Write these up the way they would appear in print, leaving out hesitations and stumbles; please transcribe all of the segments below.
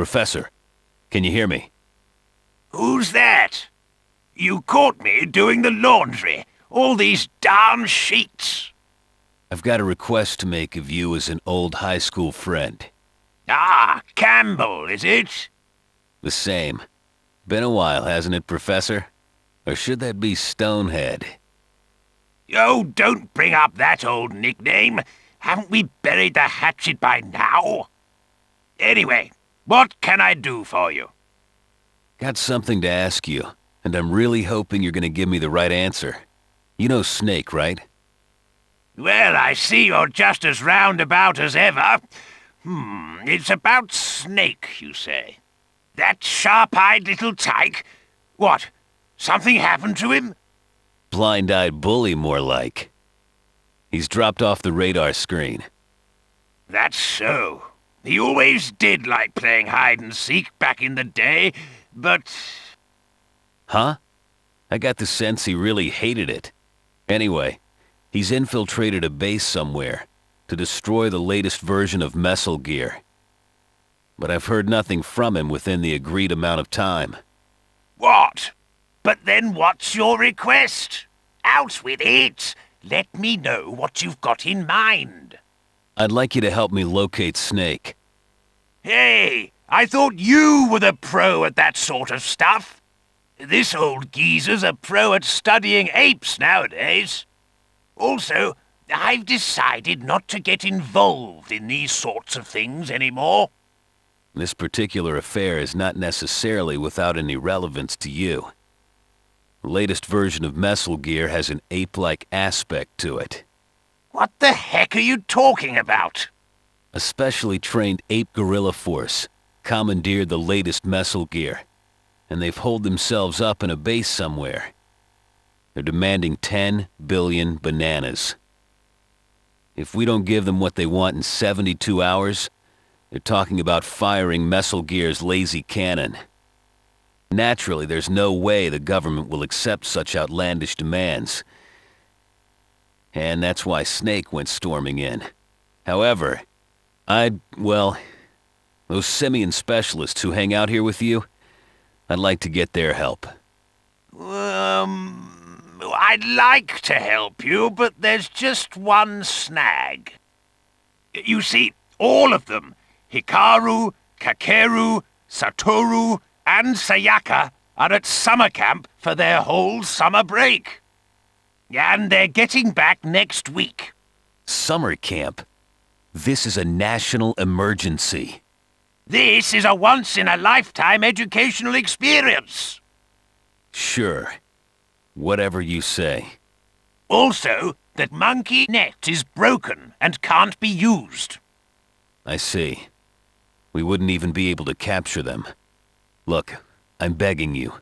Professor, can you hear me? Who's that? You caught me doing the laundry. All these darn sheets. I've got a request to make of you as an old high school friend. Ah, Campbell, is it? The same. Been a while, hasn't it, Professor? Or should that be Stonehead? Oh, don't bring up that old nickname. Haven't we buried the hatchet by now? Anyway, what can I do for you? Got something to ask you, and I'm really hoping you're gonna give me the right answer. You know Snake, right? Well, I see you're just as roundabout as ever. It's about Snake, you say. That sharp-eyed little tyke? What, something happened to him? Blind-eyed bully, more like. He's dropped off the radar screen. That's so. He always did like playing hide-and-seek back in the day, but... Huh? I got the sense he really hated it. Anyway, he's infiltrated a base somewhere to destroy the latest version of Mesal Gear. But I've heard nothing from him within the agreed amount of time. What? But then what's your request? Out with it! Let me know what you've got in mind. I'd like you to help me locate Snake. Hey, I thought you were the pro at that sort of stuff. This old geezer's a pro at studying apes nowadays. Also, I've decided not to get involved in these sorts of things anymore. This particular affair is not necessarily without any relevance to you. The latest version of Mesal Gear has an ape-like aspect to it. What the heck are you talking about? A specially trained ape guerrilla force commandeered the latest Mesal Gear, and they've holed themselves up in a base somewhere. They're demanding 10 billion bananas. If we don't give them what they want in 72 hours, they're talking about firing Mesal Gear's lazy cannon. Naturally, there's no way the government will accept such outlandish demands. And that's why Snake went storming in. However, those simian specialists who hang out here with you, I'd like to get their help. I'd like to help you, but there's just one snag. You see, all of them, Hikaru, Kakeru, Satoru, and Sayaka, are at summer camp for their whole summer break. And they're getting back next week. Summer camp? This is a national emergency. This is a once-in-a-lifetime educational experience. Sure. Whatever you say. Also, that monkey net is broken and can't be used. I see. We wouldn't even be able to capture them. Look, I'm begging you.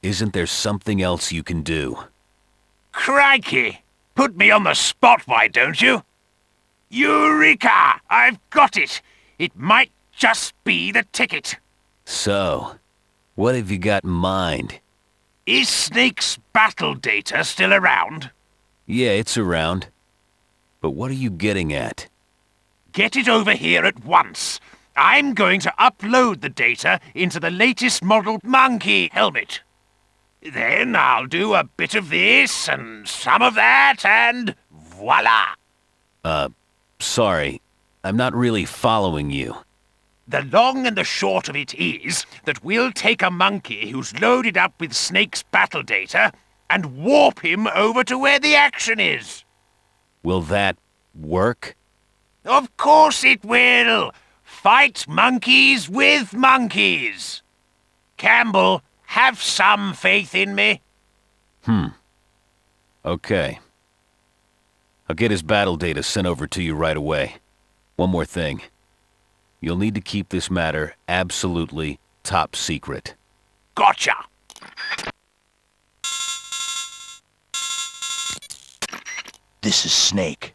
Isn't there something else you can do? Crikey! Put me on the spot, why don't you? Eureka! I've got it! It might just be the ticket. So, what have you got in mind? Is Snake's battle data still around? Yeah, it's around. But what are you getting at? Get it over here at once. I'm going to upload the data into the latest model monkey helmet. Then I'll do a bit of this and some of that, and voila! Sorry. I'm not really following you. The long and the short of it is that we'll take a monkey who's loaded up with Snake's battle data and warp him over to where the action is. Will that work? Of course it will! Fight monkeys with monkeys! Campbell, have some faith in me. Okay. I'll get his battle data sent over to you right away. One more thing. You'll need to keep this matter absolutely top secret. Gotcha! This is Snake.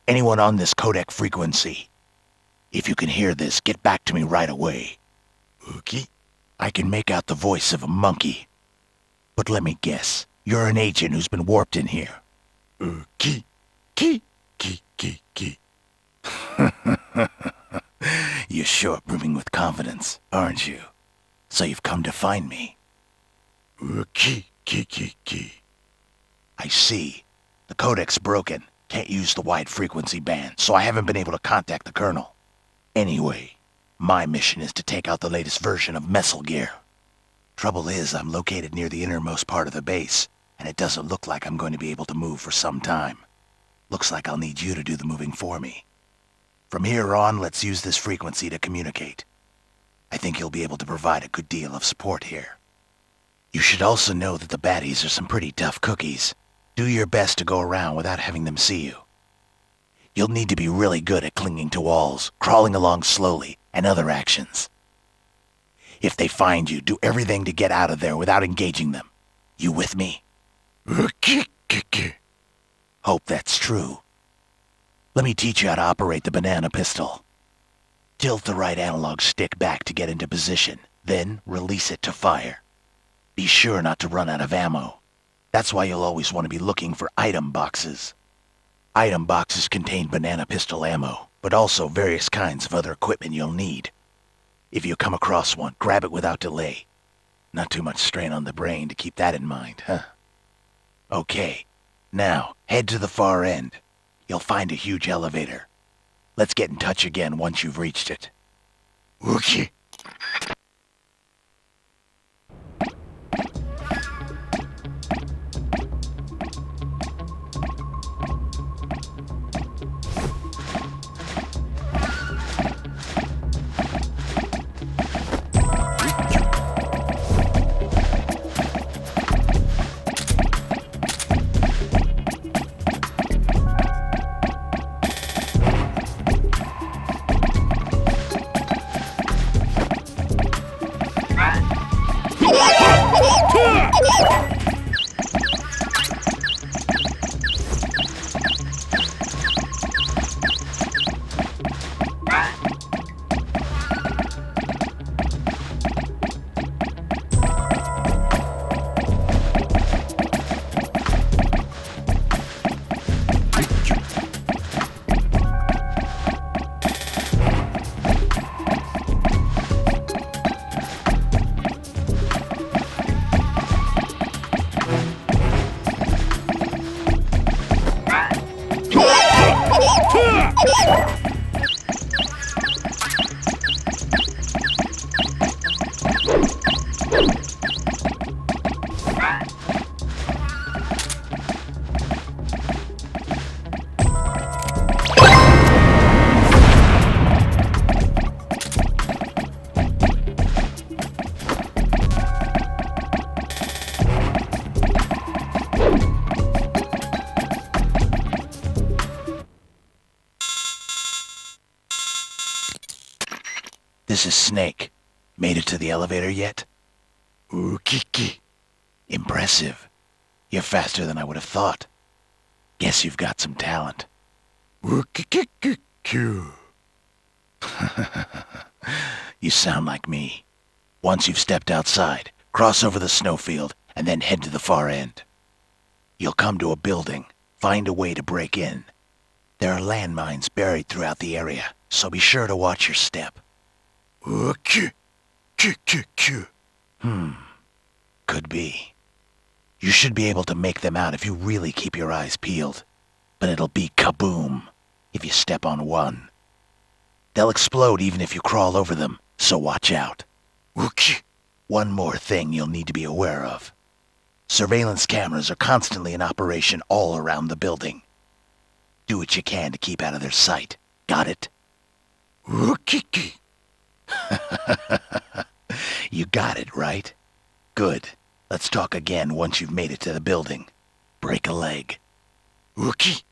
Anyone on this codec frequency? If you can hear this, get back to me right away. Okay? I can make out the voice of a monkey. But let me guess, you're an agent who's been warped in here. Okay. Key. You're sure brimming with confidence, aren't you? So you've come to find me. I see. The codec's broken. Can't use the wide frequency band, so I haven't been able to contact the Colonel. Anyway, my mission is to take out the latest version of Mesal Gear. Trouble is, I'm located near the innermost part of the base, and it doesn't look like I'm going to be able to move for some time. Looks like I'll need you to do the moving for me. From here on, let's use this frequency to communicate. I think you'll be able to provide a good deal of support here. You should also know that the baddies are some pretty tough cookies. Do your best to go around without having them see you. You'll need to be really good at clinging to walls, crawling along slowly, and other actions. If they find you, do everything to get out of there without engaging them. You with me? Hope that's true. Let me teach you how to operate the banana pistol. Tilt the right analog stick back to get into position, then release it to fire. Be sure not to run out of ammo. That's why you'll always want to be looking for item boxes. Item boxes contain banana pistol ammo, but also various kinds of other equipment you'll need. If you come across one, grab it without delay. Not too much strain on the brain to keep that in mind, huh? Okay, now head to the far end. You'll find a huge elevator. Let's get in touch again once you've reached it. Okay. This is Snake. Made it to the elevator yet? Ookiki. Impressive. You're faster than I would have thought. Guess you've got some talent. Ookiki. You sound like me. Once you've stepped outside, cross over the snowfield, and then head to the far end. You'll come to a building. Find a way to break in. There are landmines buried throughout the area, so be sure to watch your step. Could be. You should be able to make them out if you really keep your eyes peeled. But it'll be kaboom if you step on one. They'll explode even if you crawl over them, so watch out. One more thing you'll need to be aware of. Surveillance cameras are constantly in operation all around the building. Do what you can to keep out of their sight. Got it? You got it, right? Good. Let's talk again once you've made it to the building. Break a leg. Wookie.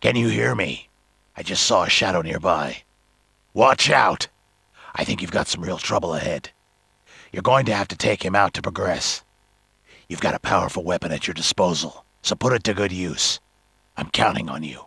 Can you hear me? I just saw a shadow nearby. Watch out! I think you've got some real trouble ahead. You're going to have to take him out to progress. You've got a powerful weapon at your disposal, so put it to good use. I'm counting on you.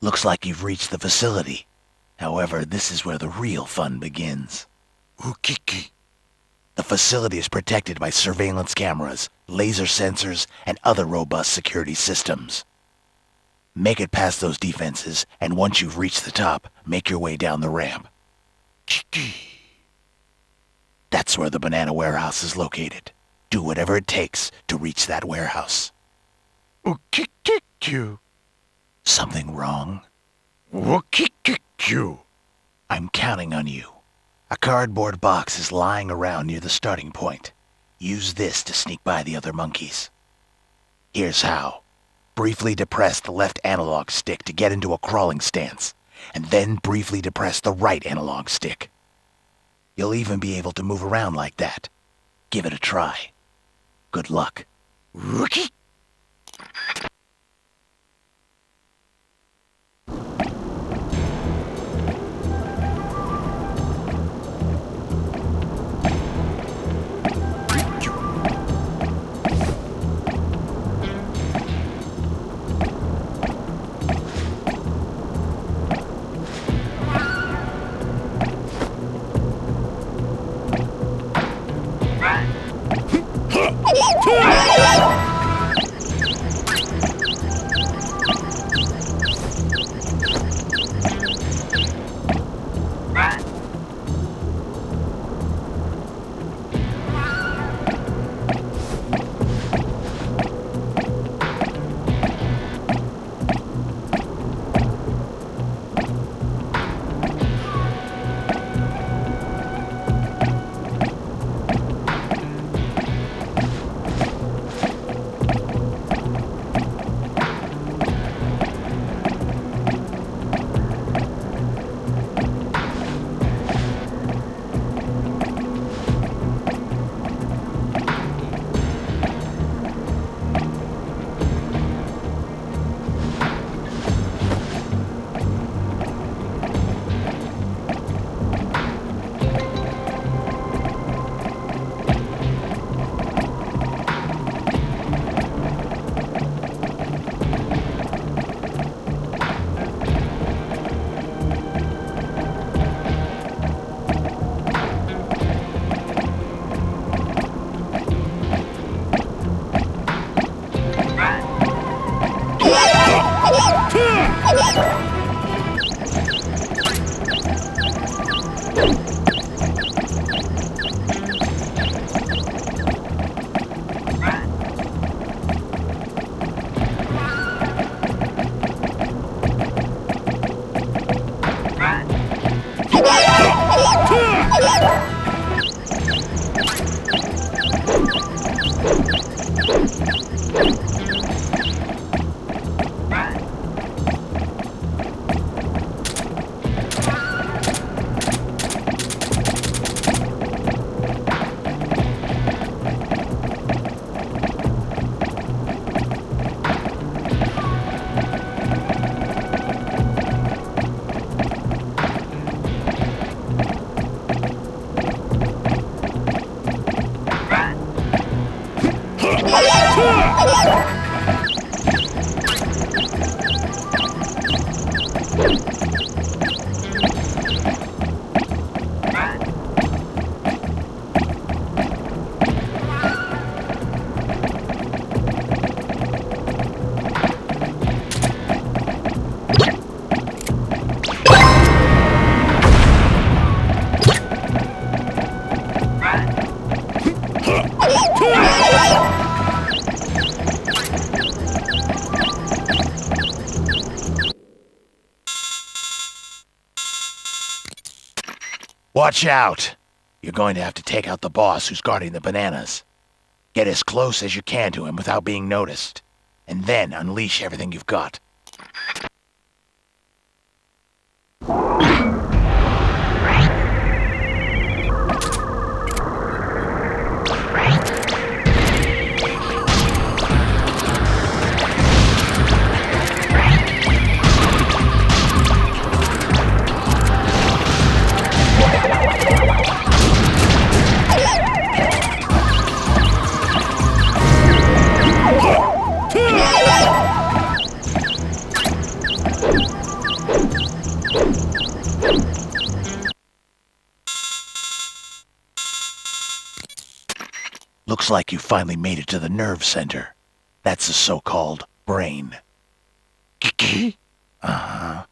Looks like you've reached the facility. However, this is where the real fun begins. Ukiki. The facility is protected by surveillance cameras, laser sensors, and other robust security systems. Make it past those defenses, and once you've reached the top, make your way down the ramp. That's where the banana warehouse is located. Do whatever it takes to reach that warehouse. Ukiki. Something wrong? Ukiki. I'm counting on you. A cardboard box is lying around near the starting point. Use this to sneak by the other monkeys. Here's how. Briefly depress the left analog stick to get into a crawling stance, and then briefly depress the right analog stick. You'll even be able to move around like that. Give it a try. Good luck. Rookie. Watch out! You're going to have to take out the boss who's guarding the bananas. Get as close as you can to him without being noticed, and then unleash everything you've got. Looks like you finally made it to the nerve center. That's the so-called brain. Uh-huh.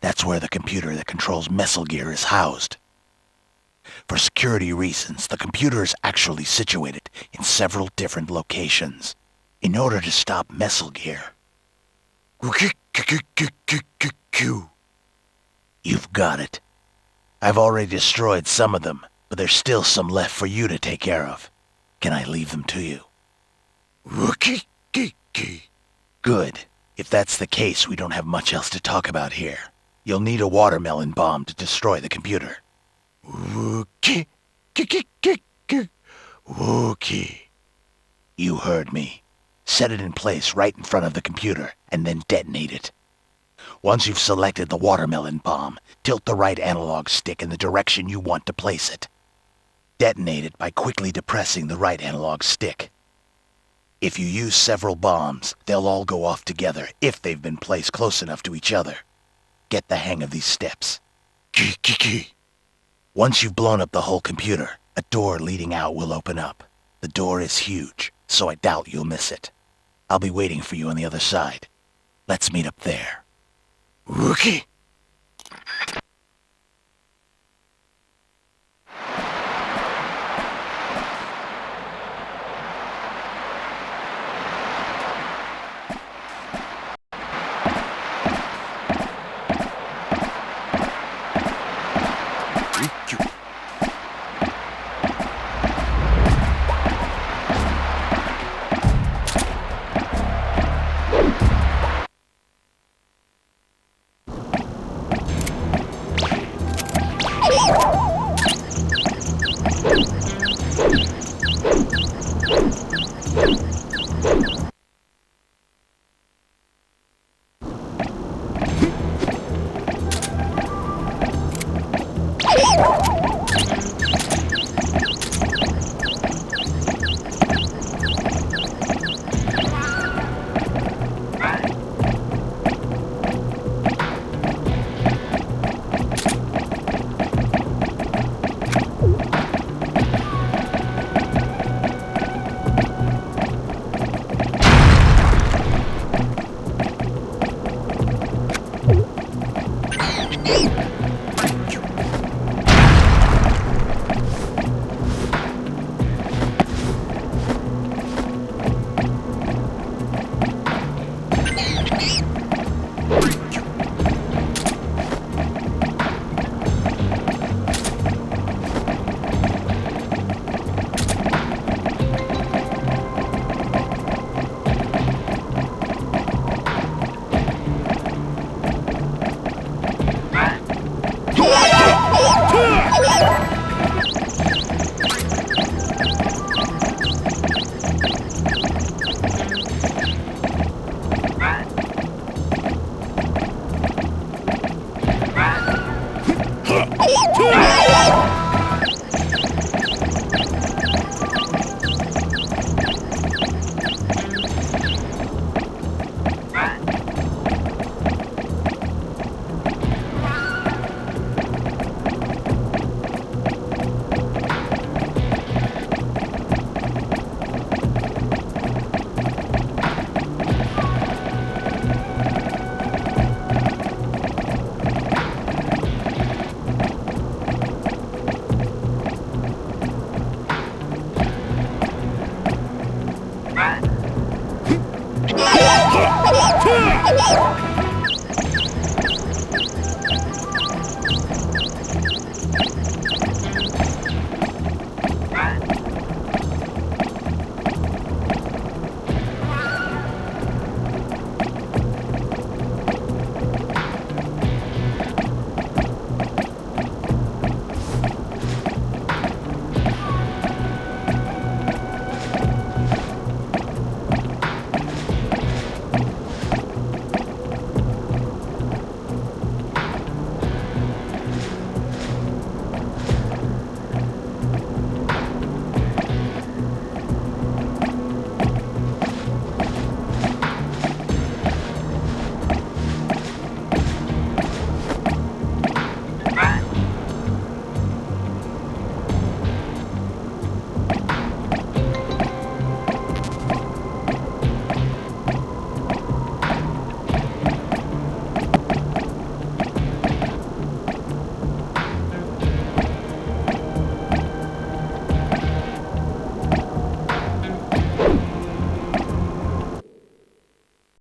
That's where the computer that controls Mesal Gear is housed. For security reasons, the computer is actually situated in several different locations. In order to stop Mesal Gear, you've got it. I've already destroyed some of them, but there's still some left for you to take care of. Can I leave them to you? Good. If that's the case, we don't have much else to talk about here. You'll need a watermelon bomb to destroy the computer. You heard me. Set it in place right in front of the computer, and then detonate it. Once you've selected the watermelon bomb, tilt the right analog stick in the direction you want to place it. Detonate it by quickly depressing the right analog stick. If you use several bombs, they'll all go off together if they've been placed close enough to each other. Get the hang of these steps. Once you've blown up the whole computer, a door leading out will open up. The door is huge, so I doubt you'll miss it. I'll be waiting for you on the other side. Let's meet up there. Rookie!